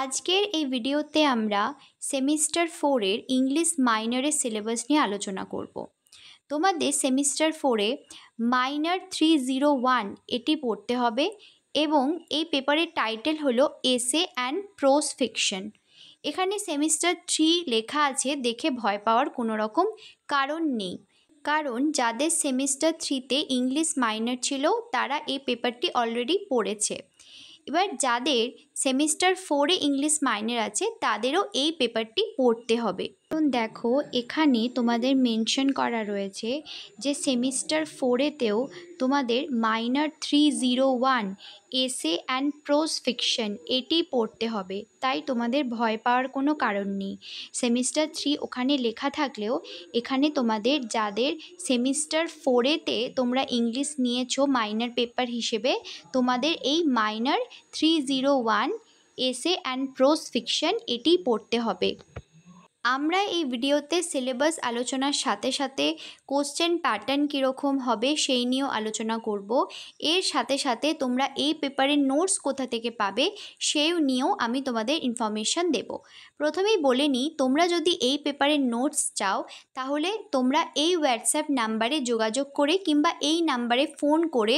আজকের এই ভিডিওতে আমরা সেমিস্টার 4 এর ইংলিশ মাইনরের সিলেবাস নিয়ে আলোচনা করব। তোমাদের সেমিস্টার 4-এ মাইনর 301 এটি পড়তে হবে এবং এই পেপারের টাইটেল হলো এসে অ্যান্ড প্রোজ ফিকশন। এখানে সেমিস্টার 3 লেখা আছে দেখে ভয় পাওয়ার কোনো রকম কারণ নেই, কারণ যাদের সেমিস্টার 3-তে ইংলিশ মাইনর ছিল তারা এই পেপারটি অলরেডি পড়েছে। এবার যাদের সেমিস্টার 4-এ ইংলিশ মাইনর আছে তাদেরও এই পেপারটি পড়তে হবে। এখন দেখো এখানে তোমাদের মেনশন করা রয়েছে যে সেমিস্টার 4-এতেও তোমাদের মাইনর 301 এসে অ্যান্ড প্রোজ ফিকশন এটি পড়তে হবে, তাই তোমাদের ভয় পাওয়ার কোনো কারণ নেই। সেমিস্টার 3 ওখানে লেখা থাকলেও এখানে তোমাদের যাদের সেমিস্টার 4-এতে তোমরা ইংলিশ নিয়েছো মাইনর পেপার হিসেবে, তোমাদের এই মাইনর 301 এসে অ্যান্ড প্রোজ ফিকশন এটি পড়তে হবে। আমরা এই ভিডিওতে সিলেবাস আলোচনার সাথে সাথে কোশ্চেন প্যাটার্ন কীরকম হবে সেই নিয়েও আলোচনা করব। এর সাথে সাথে তোমরা এই পেপারের নোটস কোথা থেকে পাবে সেই নিয়েও আমি তোমাদের ইনফরমেশান দেব। প্রথমেই বলে নিই, তোমরা যদি এই পেপারের নোটস চাও তাহলে তোমরা এই হোয়াটসঅ্যাপ নাম্বারে যোগাযোগ করে কিংবা এই নাম্বারে ফোন করে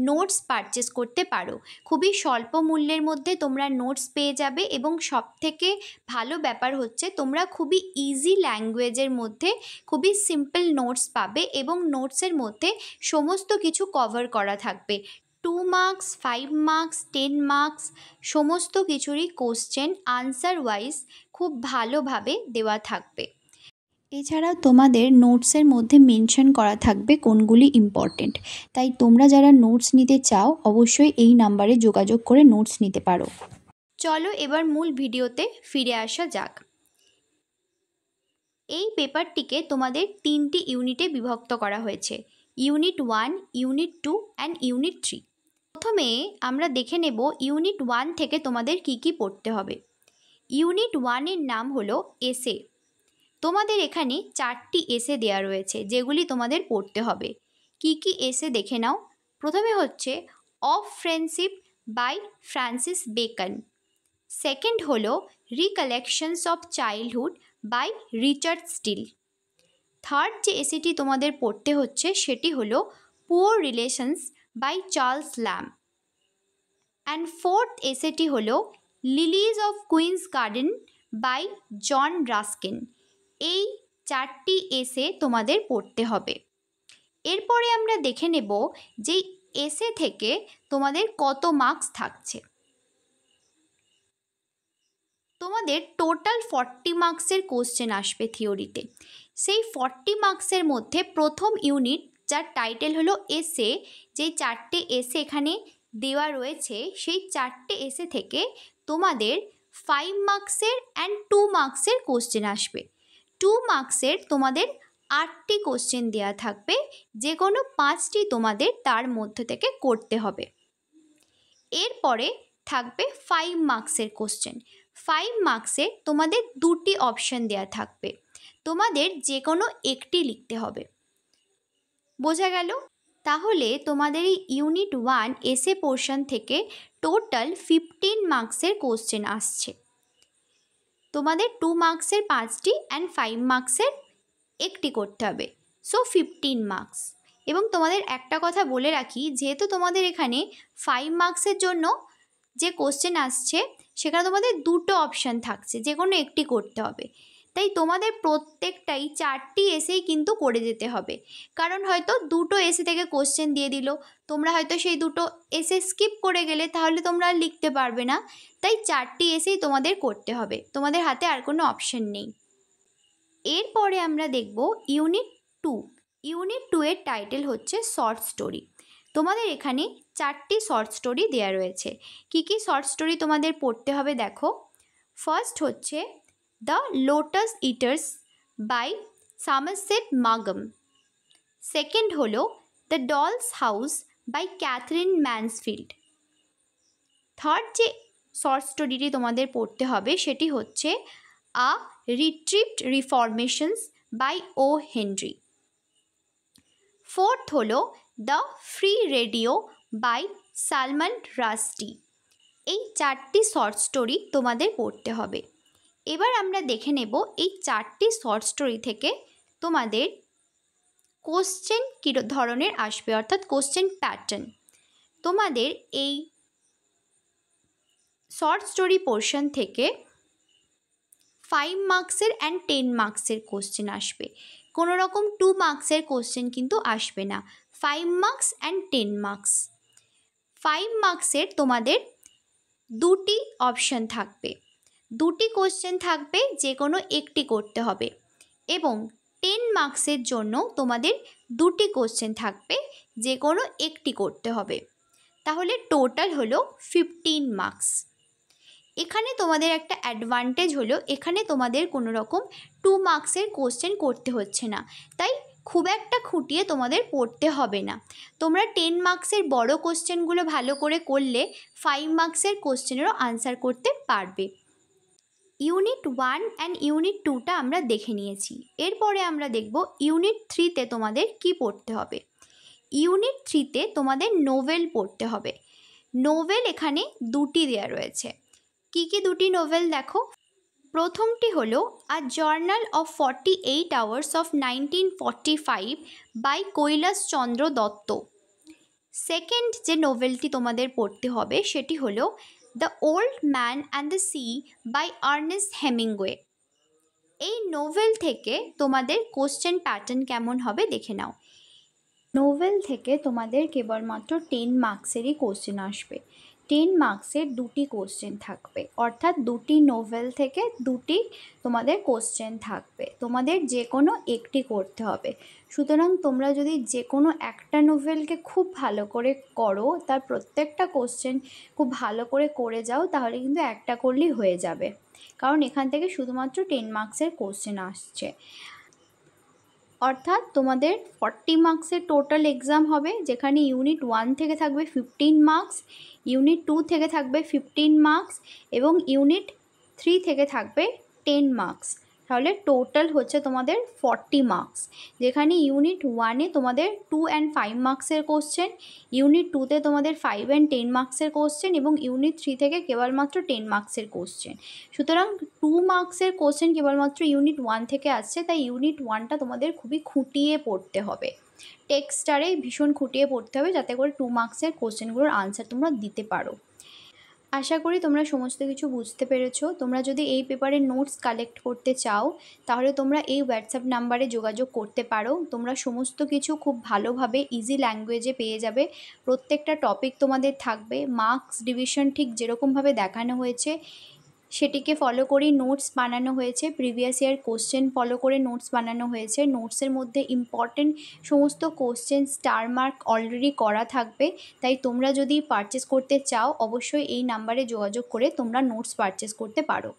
নোটস পারচেস করতে পারো। খুবই স্বল্প মূল্যের মধ্যে তোমরা নোটস পেয়ে যাবে এবং সবথেকে ভালো ব্যাপার হচ্ছে তোমরা খুবই ইজি ল্যাঙ্গুয়েজের মধ্যে খুবই সিম্পল নোটস পাবে এবং নোটসের মধ্যে সমস্ত কিছু কভার করা থাকবে। 2 মার্কস, 5 মার্কস, 10 মার্কস সমস্ত কিছুরই কোশ্চেন আনসার ওয়াইজ খুব ভালোভাবে দেওয়া থাকবে। এছাড়াও তোমাদের নোটসের মধ্যে মেনশন করা থাকবে কোনগুলি ইম্পর্টেন্ট, তাই তোমরা যারা নোটস নিতে চাও অবশ্যই এই নাম্বারে যোগাযোগ করে নোটস নিতে পারো। চলো এবার মূল ভিডিওতে ফিরে আসা যাক। এই পেপারটিকে তোমাদের 3টি ইউনিটে বিভক্ত করা হয়েছে, ইউনিট 1, ইউনিট 2 অ্যান্ড ইউনিট 3। প্রথমে আমরা দেখে নেব ইউনিট 1 থেকে তোমাদের কি কি পড়তে হবে। ইউনিট 1-এর নাম হলো এসে। তোমাদের এখানে 4টি এসে দেওয়া রয়েছে যেগুলি তোমাদের পড়তে হবে। কি কি এসে দেখে নাও। প্রথমে হচ্ছে of friendship by Francis Bacon. Second হলো recollections of childhood by Richard Steele. Third যে এসেটি তোমাদের পড়তে হচ্ছে সেটি হলো poor relations by Charles Lamb. And fourth এসেটি হলো lilies of queens garden by John Ruskin. এই 4টি এসে তোমাদের পড়তে হবে। এরপরে আমরা দেখে নেব যে এসে থেকে তোমাদের কত মার্কস থাকছে। তোমাদের টোটাল 40 মার্কসের কোশ্চেন আসবে থিওরিতে। সেই 40 মার্কসের মধ্যে প্রথম ইউনিট যার টাইটেল হলো এসে, যেই 4টে এসে এখানে দেওয়া রয়েছে সেই 4টে এসে থেকে তোমাদের 5 মার্কসের অ্যান্ড 2 মার্কসের কোশ্চেন আসবে। 2 মার্কসের তোমাদের 8টি কোশ্চেন দেওয়া থাকবে, যে কোনো 5টি তোমাদের তার মধ্যে থেকে করতে হবে। এরপরে থাকবে 5 মার্কসের কোশ্চেন। 5 মার্কসে তোমাদের 2টি অপশান দেওয়া থাকবে, তোমাদের যে কোনো একটি লিখতে হবে। বোঝা গেল? তাহলে তোমাদের এই ইউনিট 1 এসে পোর্শন থেকে টোটাল 15 মার্কসের কোশ্চেন আসছে। তোমাদের 2 মার্কসের 5টি অ্যান্ড 5 মার্কসের একটি করতে হবে, সো 15 মার্কস। এবং তোমাদের একটা কথা বলে রাখি, যেহেতু তোমাদের এখানে 5 মার্কসের জন্য যে কোশ্চেন আসছে সেখানে তোমাদের 2টো অপশান থাকছে, যে কোনো একটি করতে হবে। তাই তোমাদের প্রত্যেকটাই 4টি এসেই কিন্তু করে যেতে হবে, কারণ হয়তো 2টো এসে থেকে কোশ্চেন দিয়ে দিল, তোমরা হয়তো সেই 2টো এসে স্কিপ করে গেলে, তাহলে তোমরা আর লিখতে পারবে না। তাই 4টি এসেই তোমাদের করতে হবে, তোমাদের হাতে আর কোনো অপশান নেই। এরপরে আমরা দেখব ইউনিট 2। ইউনিট 2-এর টাইটেল হচ্ছে শর্ট স্টোরি। তোমাদের এখানে 4টি শর্ট স্টোরি দেওয়া রয়েছে। কি কি শর্ট স্টোরি তোমাদের পড়তে হবে দেখো। ফার্স্ট হচ্ছে the lotus eaters by Somerset মাগাম। সেকেন্ড হলো the dolls house by Katherine Mansfield. Third যে শর্ট স্টোরিটি তোমাদের পড়তে হবে সেটি হচ্ছে a retrieved reformations by O Henry. Fourth হলো the free radio by Salman Rushdie. এই 4টি শর্ট স্টোরি তোমাদের পড়তে হবে। এবার আমরা দেখে নেব এই 4টি শর্ট স্টোরি থেকে তোমাদের কোশ্চেন কী ধরনের আসবে, অর্থাৎ কোশ্চেন প্যাটার্ন। তোমাদের এই শর্ট স্টোরি পোর্শন থেকে 5 মার্কসের অ্যান্ড 10 মার্কসের কোশ্চেন আসবে। কোনো রকম 2 মার্কসের কোশ্চেন কিন্তু আসবে না। 5 মার্কস অ্যান্ড 10 মার্কস। 5 মার্কসের তোমাদের 2টি অপশান থাকবে, 2টি কোশ্চেন থাকবে, যে কোনো একটি করতে হবে। এবং 10 মার্কসের জন্য তোমাদের 2টি কোশ্চেন থাকবে, যে কোনো একটি করতে হবে। তাহলে টোটাল হলো 15 মার্কস। এখানে তোমাদের একটা অ্যাডভান্টেজ হলো, এখানে তোমাদের কোনো রকম 2 মার্কসের কোশ্চেন করতে হচ্ছে না, তাই খুব একটা খুঁটিয়ে তোমাদের পড়তে হবে না। তোমরা 10 মার্কসের বড় কোশ্চেনগুলো ভালো করে করলে 5 মার্কসের কোশ্চেনেরও আনসার করতে পারবে। ইউনিট 1 অ্যান্ড ইউনিট 2টা আমরা দেখে নিয়েছি। এরপরে আমরা দেখব ইউনিট 3তে তোমাদের কি পড়তে হবে। ইউনিট 3তে তোমাদের নোভেল পড়তে হবে। নোভেল এখানে 2টি দেওয়া রয়েছে। কি কি 2টি নোভেল দেখো। প্রথমটি হলো a journal of 48 hours of 1945 by Kailash Chandra Dutta. Second যে নোভেলটি তোমাদের পড়তে হবে সেটি হলো the old man and the sea by Ernest Hemingway. এই নোভেল থেকে তোমাদের কোশ্চেন প্যাটার্ন কেমন হবে দেখে নাও। নোভেল থেকে তোমাদের কেবলমাত্র 10 মার্কসেরই কোশ্চেন আসবে। 10 মার্কসের 2টি কোশ্চেন থাকবে, অর্থাৎ 2টি নোভেল থেকে 2টি তোমাদের কোশ্চেন থাকবে। তোমাদের যে কোনো একটি করতে হবে। সুতরাং তোমরা যদি যে কোনো একটা নোভেলকে খুব ভালো করে করো, তার প্রত্যেকটা কোশ্চেন খুব ভালো করে যাও, তাহলে কিন্তু একটা করলেই হয়ে যাবে, কারণ এখান থেকে শুধুমাত্র 10 মার্কসের কোশ্চেন আসছে। অর্থাৎ তোমাদের 40 মার্কসের টোটাল এক্সাম হবে, যেখানে ইউনিট 1 থেকে থাকবে 15 মার্কস, ইউনিট 2 থেকে থাকবে 15 মার্কস এবং ইউনিট 3 থেকে থাকবে 10 মার্কস। তাহলে টোটাল হচ্ছে তোমাদের 40 মার্কস, যেখানে ইউনিট 1-এ তোমাদের 2 অ্যান্ড 5 মার্কসের কোশ্চেন, ইউনিট 2-তে তোমাদের 5 অ্যান্ড 10 মার্কসের কোশ্চেন এবং ইউনিট 3 থেকে কেবলমাত্র 10 মার্কসের কোশ্চেন। সুতরাং 2 মার্কসের কোশ্চেন কেবলমাত্র ইউনিট 1 থেকে আসছে, তাই ইউনিট 1টা তোমাদের খুবই খুঁটিয়ে পড়তে হবে। টেক্সটারে ভীষণ খুঁটিয়ে পড়তে হবে, যাতে করে 2 মার্কসের কোশ্চেনগুলোর আনসার তোমরা দিতে পারো। আশা করি তোমরা সমস্ত কিছু বুঝতে পেরেছো। তোমরা যদি এই পেপারের নোটস কালেক্ট করতে চাও, তাহলে তোমরা এই হোয়াটসঅ্যাপ নাম্বারে যোগাযোগ করতে পারো। তোমরা সমস্ত কিছু খুব ভালোভাবে ইজি ল্যাঙ্গুয়েজে পেয়ে যাবে। প্রত্যেকটা টপিক তোমাদের থাকবে, মার্কস ডিভিশন ঠিক যেরকমভাবে দেখানো হয়েছে সেটিকে ফলো করেই নোটস বানানো হয়েছে। প্রিভিয়াস ইয়ার কোশ্চেন ফলো করে নোটস বানানো হয়েছে। নোটসের মধ্যে ইম্পর্টেন্ট সমস্ত কোশ্চেন স্টার মার্ক অলরেডি করা থাকবে। তাই তোমরা যদি পারচেস করতে চাও, অবশ্যই এই নাম্বারে যোগাযোগ করে তোমরা নোটস পারচেস করতে পারো।